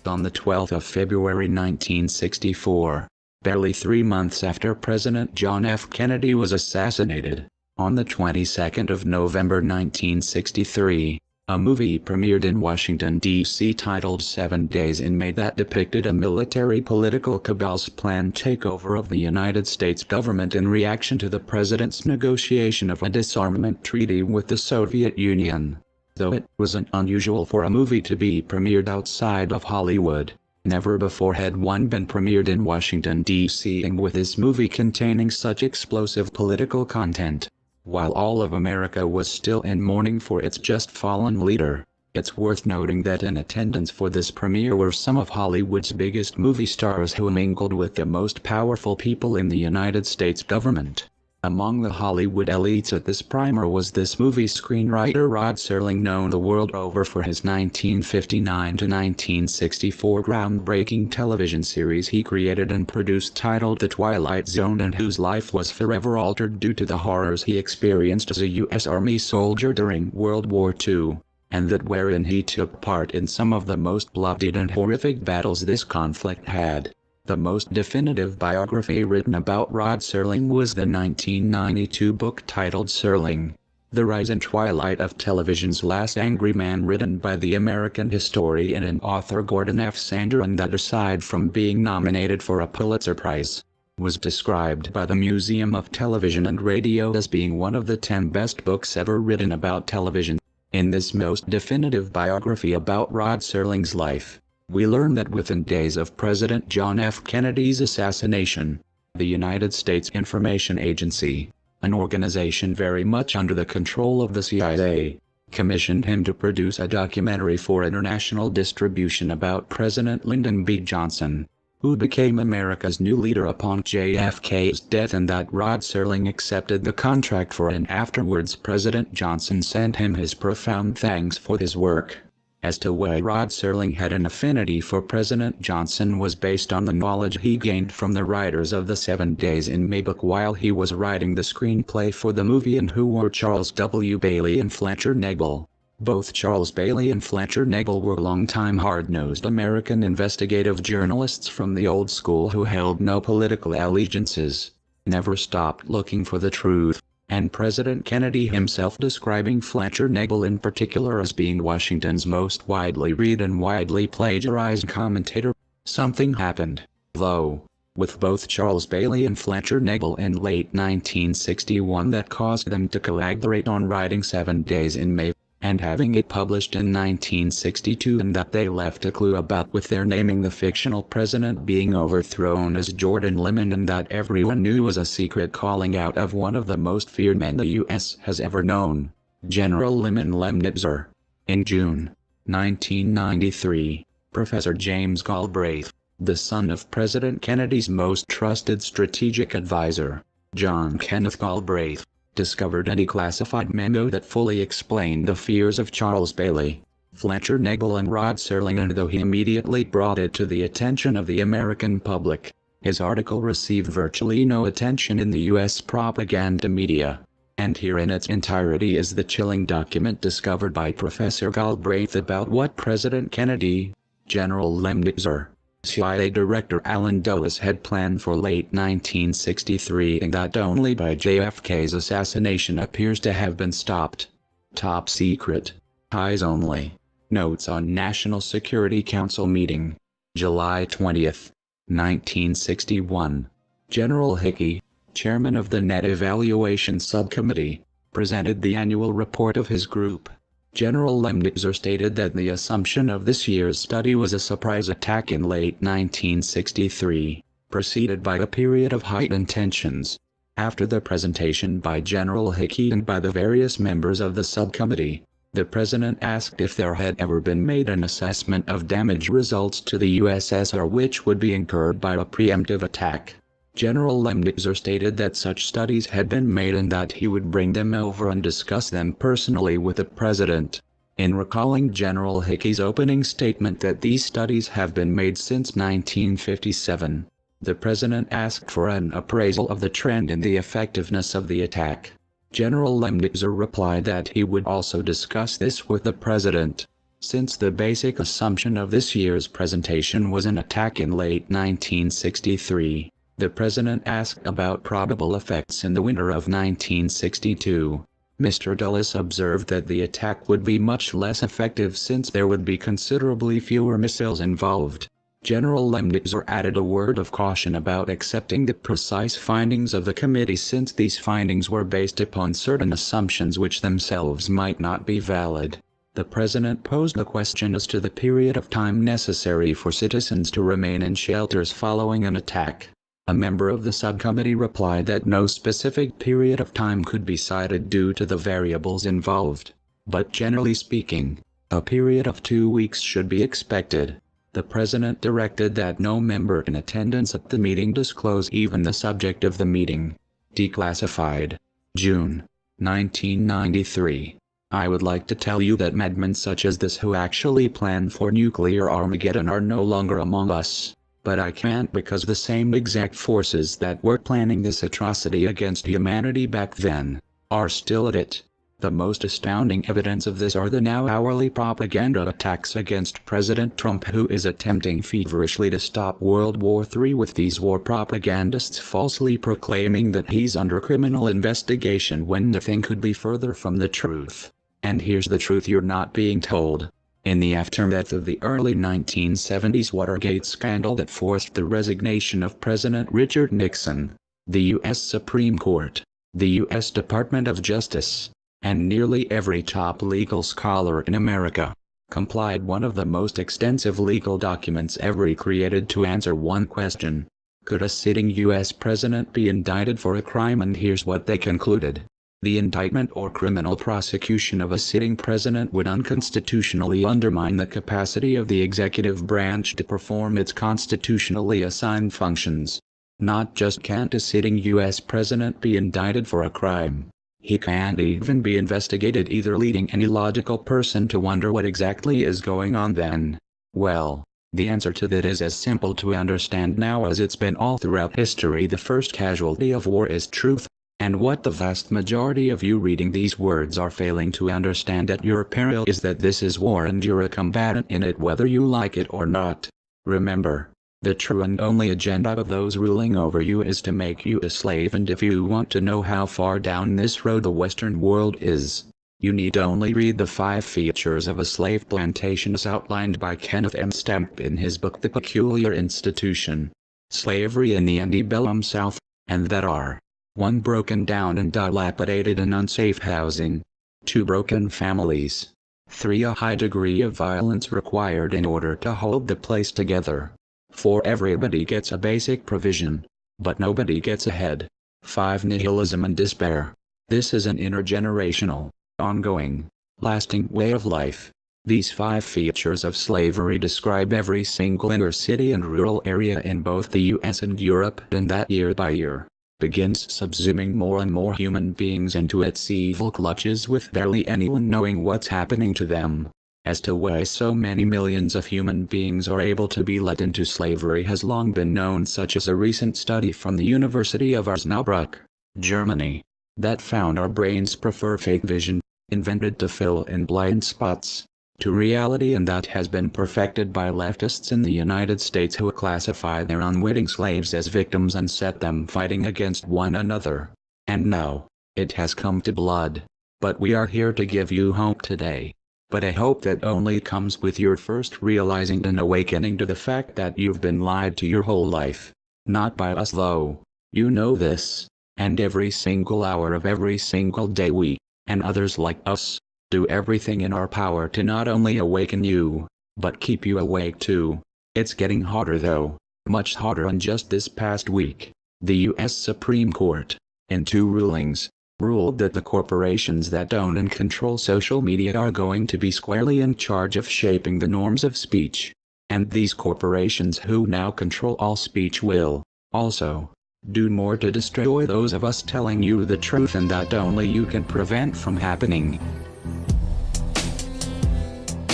On the 12th of February 1964, barely 3 months after President John F. Kennedy was assassinated, on the 22nd of November 1963, a movie premiered in Washington, D.C. titled 7 Days in May that depicted a military political cabal's planned takeover of the United States government in reaction to the president's negotiation of a disarmament treaty with the Soviet Union. Though it wasn't unusual for a movie to be premiered outside of Hollywood, never before had one been premiered in Washington, D.C. and with this movie containing such explosive political content. While all of America was still in mourning for its just fallen leader, it's worth noting that in attendance for this premiere were some of Hollywood's biggest movie stars who mingled with the most powerful people in the United States government. Among the Hollywood elites at this premiere was this movie screenwriter Rod Serling, known the world over for his 1959 to 1964 groundbreaking television series he created and produced titled The Twilight Zone, and whose life was forever altered due to the horrors he experienced as a U.S. Army soldier during World War II, and that wherein he took part in some of the most bloody and horrific battles this conflict had. The most definitive biography written about Rod Serling was the 1992 book titled Serling: The Rise and Twilight of Television's Last Angry Man, written by the American historian and author Gordon F. Sander, and that, aside from being nominated for a Pulitzer Prize, was described by the Museum of Television and Radio as being one of the 10 best books ever written about television. In this most definitive biography about Rod Serling's life, we learn that within days of President John F. Kennedy's assassination, the United States Information Agency, an organization very much under the control of the CIA, commissioned him to produce a documentary for international distribution about President Lyndon B. Johnson, who became America's new leader upon JFK's death, and that Rod Serling accepted the contract for, and afterwards President Johnson sent him his profound thanks for his work. As to why Rod Serling had an affinity for President Johnson was based on the knowledge he gained from the writers of the 7 Days in May book while he was writing the screenplay for the movie, and who were Charles W. Bailey and Fletcher Negle. Both Charles Bailey and Fletcher Negle were longtime hard-nosed American investigative journalists from the old school who held no political allegiances, never stopped looking for the truth, and President Kennedy himself describing Fletcher Negle in particular as being Washington's most widely read and widely plagiarized commentator. Something happened, though, with both Charles Bailey and Fletcher Negle in late 1961 that caused them to collaborate on writing 7 Days in May, and having it published in 1962, and that they left a clue about with their naming the fictional president being overthrown as Jordan Lemon, and that everyone knew was a secret calling out of one of the most feared men the U.S. has ever known, General Lyman Lemnitzer. In June 1993, Professor James Galbraith, the son of President Kennedy's most trusted strategic advisor, John Kenneth Galbraith, discovered a declassified memo that fully explained the fears of Charles Bailey, Fletcher Negle and Rod Serling, and though he immediately brought it to the attention of the American public, his article received virtually no attention in the U.S. propaganda media. And here in its entirety is the chilling document discovered by Professor Galbraith about what President Kennedy, General Lemnitzer, CIA Director Allen Dulles had planned for late 1963, and that only by JFK's assassination appears to have been stopped. Top secret. Eyes only. Notes on National Security Council meeting. July 20, 1961. General Hickey, chairman of the Net Evaluation Subcommittee, presented the annual report of his group. General Lemnitzer stated that the assumption of this year's study was a surprise attack in late 1963, preceded by a period of heightened tensions. After the presentation by General Hickey and by the various members of the subcommittee, the President asked if there had ever been made an assessment of damage results to the USSR which would be incurred by a preemptive attack. General Lemnitzer stated that such studies had been made and that he would bring them over and discuss them personally with the President. In recalling General Hickey's opening statement that these studies have been made since 1957, the President asked for an appraisal of the trend in the effectiveness of the attack. General Lemnitzer replied that he would also discuss this with the President. Since the basic assumption of this year's presentation was an attack in late 1963, the president asked about probable effects in the winter of 1962. Mr. Dulles observed that the attack would be much less effective since there would be considerably fewer missiles involved. General Lemnitzer added a word of caution about accepting the precise findings of the committee since these findings were based upon certain assumptions which themselves might not be valid. The president posed a question as to the period of time necessary for citizens to remain in shelters following an attack. A member of the subcommittee replied that no specific period of time could be cited due to the variables involved. But generally speaking, a period of 2 weeks should be expected. The president directed that no member in attendance at the meeting disclose even the subject of the meeting. Declassified. June 1993. I would like to tell you that madmen such as this who actually plan for nuclear Armageddon are no longer among us. But I can't because the same exact forces that were planning this atrocity against humanity back then are still at it. The most astounding evidence of this are the now hourly propaganda attacks against President Trump, who is attempting feverishly to stop World War III, with these war propagandists falsely proclaiming that he's under criminal investigation when nothing could be further from the truth. And here's the truth you're not being told. In the aftermath of the early 1970s Watergate scandal that forced the resignation of President Richard Nixon, the U.S. Supreme Court, the U.S. Department of Justice, and nearly every top legal scholar in America complied one of the most extensive legal documents ever created to answer one question: could a sitting U.S. president be indicted for a crime? And here's what they concluded. The indictment or criminal prosecution of a sitting president would unconstitutionally undermine the capacity of the executive branch to perform its constitutionally assigned functions. Not just can't a sitting U.S. president be indicted for a crime, he can't even be investigated either, leading any logical person to wonder what exactly is going on then. Well, the answer to that is as simple to understand now as it's been all throughout history. The first casualty of war is truth. And what the vast majority of you reading these words are failing to understand at your peril is that this is war and you're a combatant in it whether you like it or not. Remember, the true and only agenda of those ruling over you is to make you a slave, and if you want to know how far down this road the Western world is, you need only read the 5 features of a slave plantation as outlined by Kenneth M. Stamp in his book The Peculiar Institution, Slavery in the Antebellum South, and that are: 1. Broken down and dilapidated and unsafe housing. 2. Broken families. 3. A high degree of violence required in order to hold the place together. 4. Everybody gets a basic provision, but nobody gets ahead. 5. Nihilism and despair. This is an intergenerational, ongoing, lasting way of life. These 5 features of slavery describe every single inner city and rural area in both the US and Europe, and that year by year begins subsuming more and more human beings into its evil clutches with barely anyone knowing what's happening to them. As to why so many millions of human beings are able to be led into slavery has long been known, such as a recent study from the University of Osnabrück, Germany, that found our brains prefer fake vision, invented to fill in blind spots, to reality, and that has been perfected by leftists in the United States who classify their unwitting slaves as victims and set them fighting against one another. And now, it has come to blood. But we are here to give you hope today. But a hope that only comes with your first realizing and awakening to the fact that you've been lied to your whole life. Not by us though. You know this. And every single hour of every single day we, and others like us, do everything in our power to not only awaken you, but keep you awake too. It's getting harder though, much harder. And just this past week, the U.S. Supreme Court, in 2 rulings, ruled that the corporations that own and control social media are going to be squarely in charge of shaping the norms of speech. And these corporations who now control all speech will, also, do more to destroy those of us telling you the truth, and that only you can prevent from happening.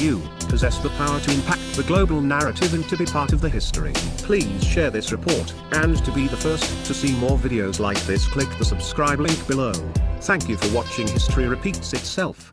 You possess the power to impact the global narrative and to be part of the history. Please share this report, and to be the first to see more videos like this, click the subscribe link below. Thank you for watching. History repeats itself.